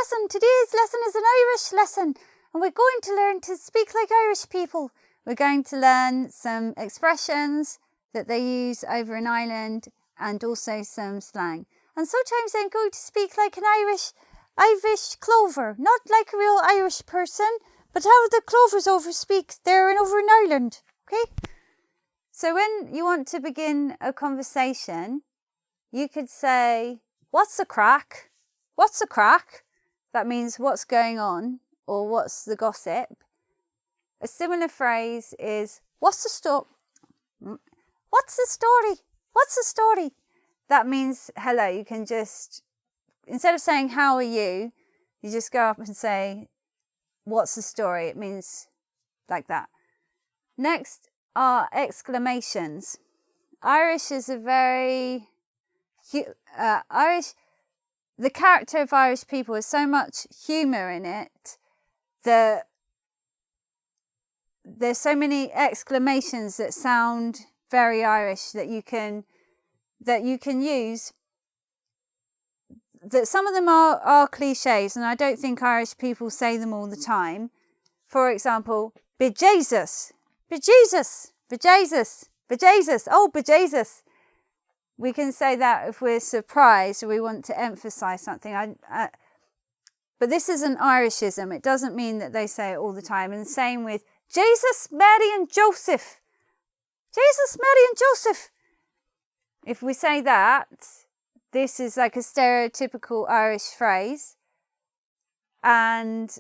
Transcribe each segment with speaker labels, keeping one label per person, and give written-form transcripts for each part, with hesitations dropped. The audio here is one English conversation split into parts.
Speaker 1: lesson. Today's lesson is an Irish lesson, and we're going to learn to speak like Irish people. We're going to learn some expressions that they use over in Ireland and also some slang. And sometimes I'm going to speak like an Irish clover, not like a real Irish person, but how the clovers speak there and over in Ireland. Okay? So when you want to begin a conversation, you could say, what's the crack? What's the crack? That means what's going on or what's the gossip. A similar phrase is, what's the story? What's the story? What's the story? That means hello. You can just, instead of saying how are you, you just go up and say, what's the story? It means like that. Next are exclamations. Irish is a very the character of Irish people has so much humour in it that there's so many exclamations that sound very Irish that you can use. That some of them are cliches, and I don't think Irish people say them all the time. For example, bejesus, bejesus, bejesus, bejesus, oh bejesus. We can say that if we're surprised or we want to emphasise something. But this is an Irishism. It doesn't mean that they say it all the time. And the same with Jesus, Mary and Joseph. Jesus, Mary and Joseph. If we say that, this is like a stereotypical Irish phrase. And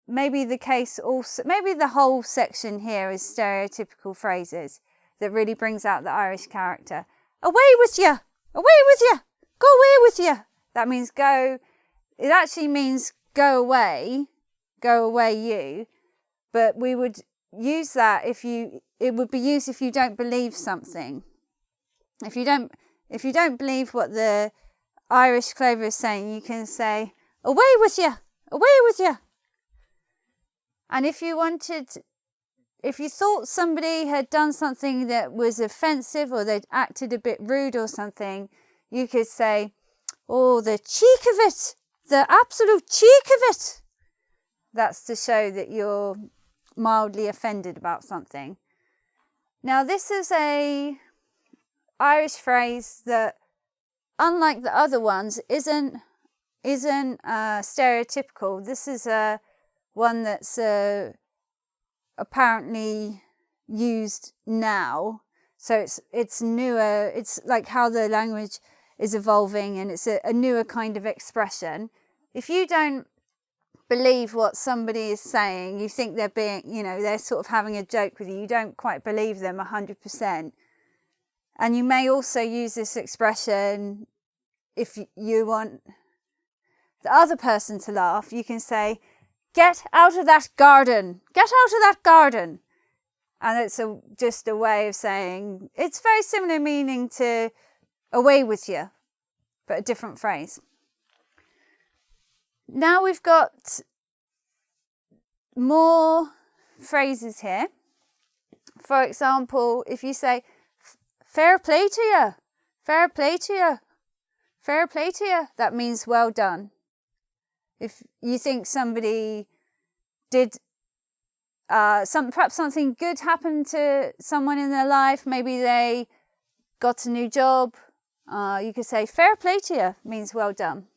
Speaker 1: maybe the case also, maybe the whole section here is stereotypical phrases that really brings out the Irish character. Away with you! Away with you! Go away with you! That means go. It actually means go away you. But we would use that it would be used if you don't believe something. If you don't believe what the Irish clover is saying, you can say, away with you! Away with you! And if you thought somebody had done something that was offensive or they'd acted a bit rude or something, you could say, oh, the cheek of it, the absolute cheek of it. That's to show that you're mildly offended about something. Now, this is a Irish phrase that, unlike the other ones, isn't stereotypical. This is one that's apparently used now, so it's newer. It's like how the language is evolving, and it's a newer kind of expression. If you don't believe what somebody is saying, you think they're being, they're sort of having a joke with you, you don't quite believe them 100%. And you may also use this expression if you want the other person to laugh. You can say, get out of that garden. Get out of that garden. And it's just a way of saying, it's very similar meaning to away with you, but a different phrase. Now we've got more phrases here. For example, if you say, fair play to you, fair play to you, fair play to you, that means well done. If you think somebody did perhaps something good happened to someone in their life, maybe they got a new job, you could say fair play to you, means well done.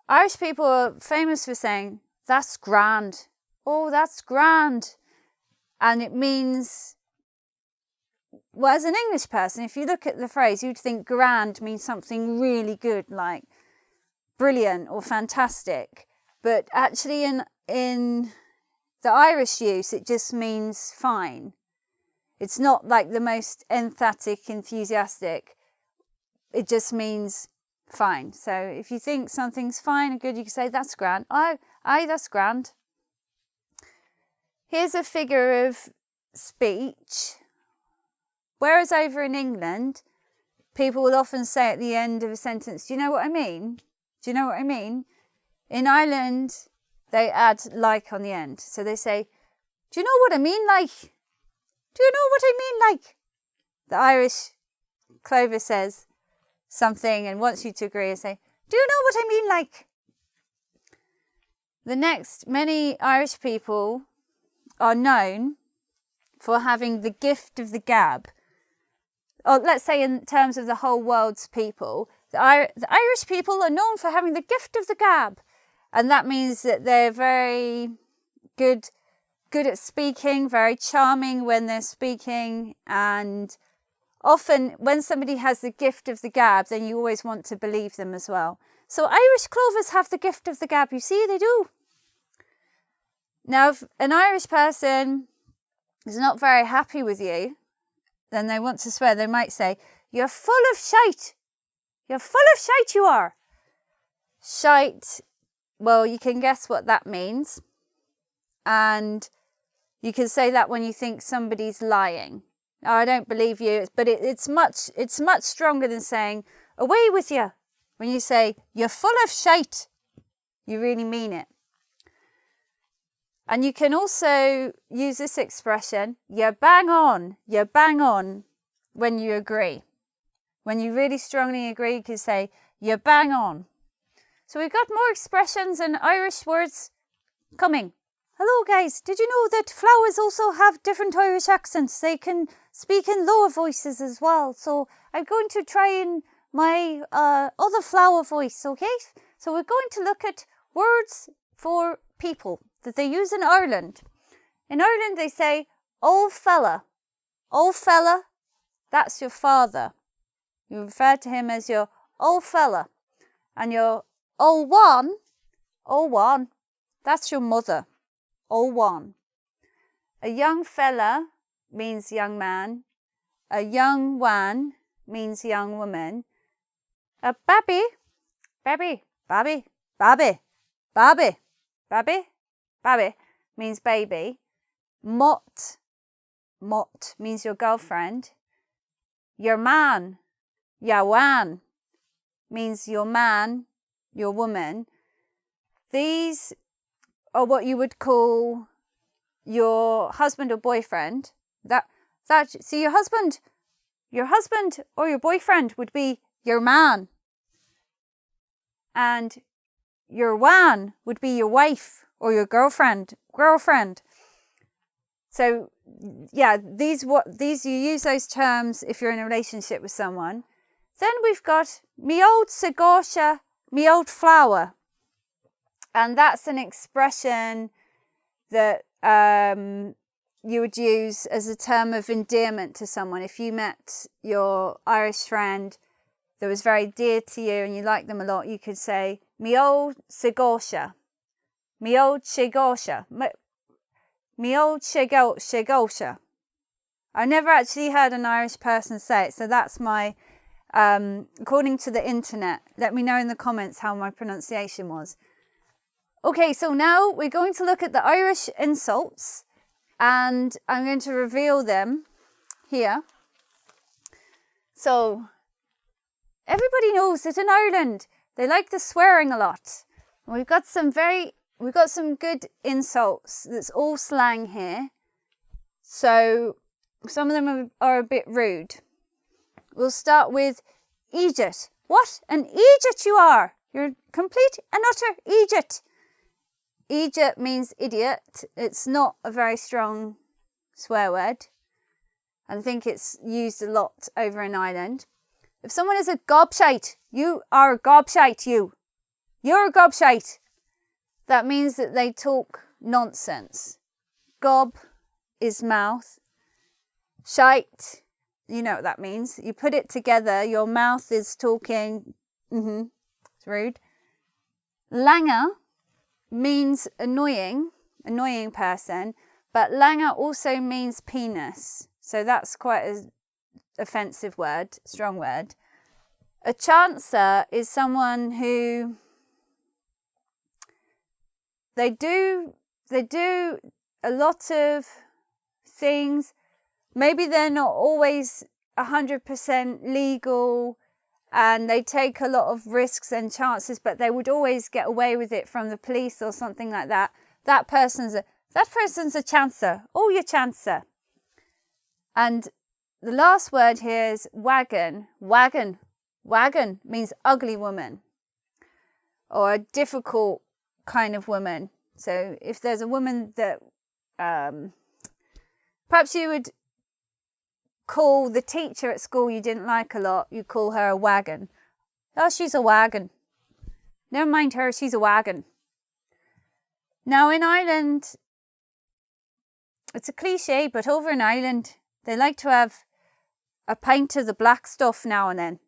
Speaker 1: Irish people are famous for saying, that's grand. Oh, that's grand. And it means, well, as an English person, if you look at the phrase, you'd think grand means something really good, like brilliant or fantastic. But actually in the Irish use, it just means fine. It's not like the most emphatic, enthusiastic. It just means fine. So if you think something's fine and good, you can say, that's grand. Aye, that's grand. Here's a figure of speech. Whereas over in England, people will often say at the end of a sentence, do you know what I mean? Do you know what I mean? In Ireland, they add like on the end. So they say, do you know what I mean like? Do you know what I mean like? The Irish clover says something and wants you to agree and say, do you know what I mean like? Many Irish people are known for having the gift of the gab. Or let's say in terms of the whole world's people, the Irish people are known for having the gift of the gab. And that means that they're very good at speaking, very charming when they're speaking. And often when somebody has the gift of the gab, then you always want to believe them as well. So Irish clovers have the gift of the gab. You see, they do. Now, if an Irish person is not very happy with you, then they want to swear. They might say, "You're full of shite. You're full of shite, you are." Shite, well, you can guess what that means. And you can say that when you think somebody's lying. Oh, I don't believe you, but it's much stronger than saying, "Away with you." When you say, "You're full of shite," you really mean it. And you can also use this expression, "You're bang on," when you agree. When you really strongly agree, you can say, "You're bang on." So we've got more expressions and Irish words coming. Hello guys, did you know that flowers also have different Irish accents? They can speak in lower voices as well. So I'm going to try in my other flower voice, okay? So we're going to look at words for people that they use in Ireland. In Ireland they say, "Old fella." Old fella, that's your father. You refer to him as your old fella. And your old one, that's your mother. Old one. A young fella means young man. A young wan means young woman. A babby means baby. Mot means your girlfriend. Your man, yawan, means your man, your woman. These are what you would call your husband or boyfriend. See, your husband or your boyfriend would be your man. And your wan would be your wife or your girlfriend. So yeah, these you use those terms if you're in a relationship with someone. Then we've got me old sagosha, me old flower. And that's an expression that you would use as a term of endearment to someone. If you met your Irish friend that was very dear to you and you liked them a lot, you could say, "Me old sagosha, me old shigosha, me old shigosha." I never actually heard an Irish person say it, so that's my, according to the internet. Let me know in the comments how my pronunciation was. Okay, so now we're going to look at the Irish insults and I'm going to reveal them here. So everybody knows that in Ireland they like the swearing a lot. We've got some good insults that's all slang here. So some of them are a bit rude. We'll start with Egypt. What an Egypt you are! You're complete and utter Egypt. Egypt means idiot. It's not a very strong swear word. I think it's used a lot over in Ireland. If someone is a gobshite, you are a gobshite, You're a gobshite. That means that they talk nonsense. Gob is mouth. Shite, you know what that means. You put it together, your mouth is talking. It's rude. Langer means annoying person, but langer also means penis. So that's quite an offensive word, strong word. A chancer is someone who they do a lot of things. Maybe they're not always 100% legal and they take a lot of risks and chances, but they would always get away with it from the police or something like that. That person's a chancer. Oh, you're chancer. And the last word here is wagon. Wagon means ugly woman or a difficult kind of woman. So if there's a woman that perhaps you would call the teacher at school you didn't like a lot, you call her a wagon. Oh, she's a wagon. Never mind her, she's a wagon. Now in Ireland, it's a cliche, but over in Ireland, they like to have a pint of the black stuff now and then.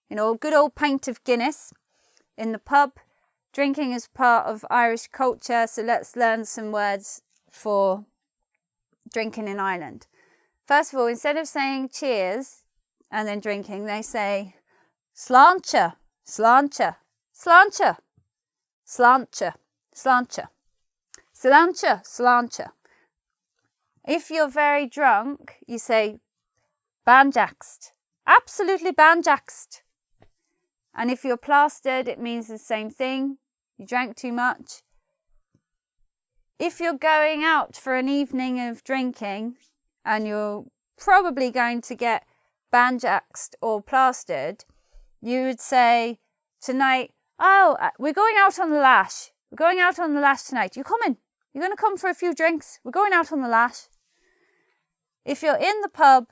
Speaker 1: You know, a good old pint of Guinness in the pub. Drinking is part of Irish culture, so let's learn some words for drinking in Ireland. First of all, instead of saying cheers and then drinking, they say sláinte, sláinte, sláinte, sláinte, sláinte, sláinte, sláinte. If you're very drunk, you say banjaxed, absolutely banjaxed. And if you're plastered, it means the same thing. You drank too much. If you're going out for an evening of drinking and you're probably going to get banjaxed or plastered, you would say tonight, oh, we're going out on the lash. We're going out on the lash tonight. You coming? You're going to come for a few drinks? We're going out on the lash. If you're in the pub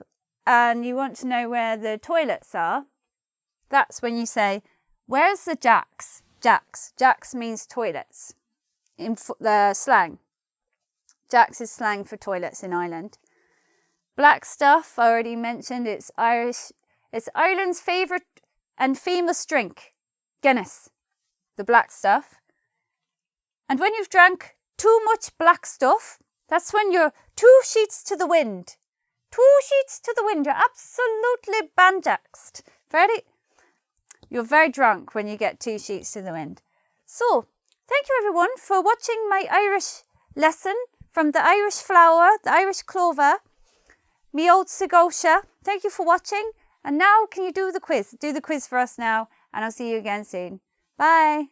Speaker 1: and you want to know where the toilets are, that's when you say, where's the jacks? Jacks. Jacks means toilets in the slang. Jacks is slang for toilets in Ireland. Black stuff, I already mentioned, it's Irish. It's Ireland's favourite and famous drink, Guinness, the black stuff. And when you've drank too much black stuff, that's when you're 2 sheets to the wind. 2 sheets to the wind. You're absolutely banjaxed. You're very drunk when you get 2 sheets to the wind. So, thank you everyone for watching my Irish lesson from the Irish flower, the Irish clover, me old Segotia. Thank you for watching. And now can you do the quiz? Do the quiz for us now, and I'll see you again soon. Bye.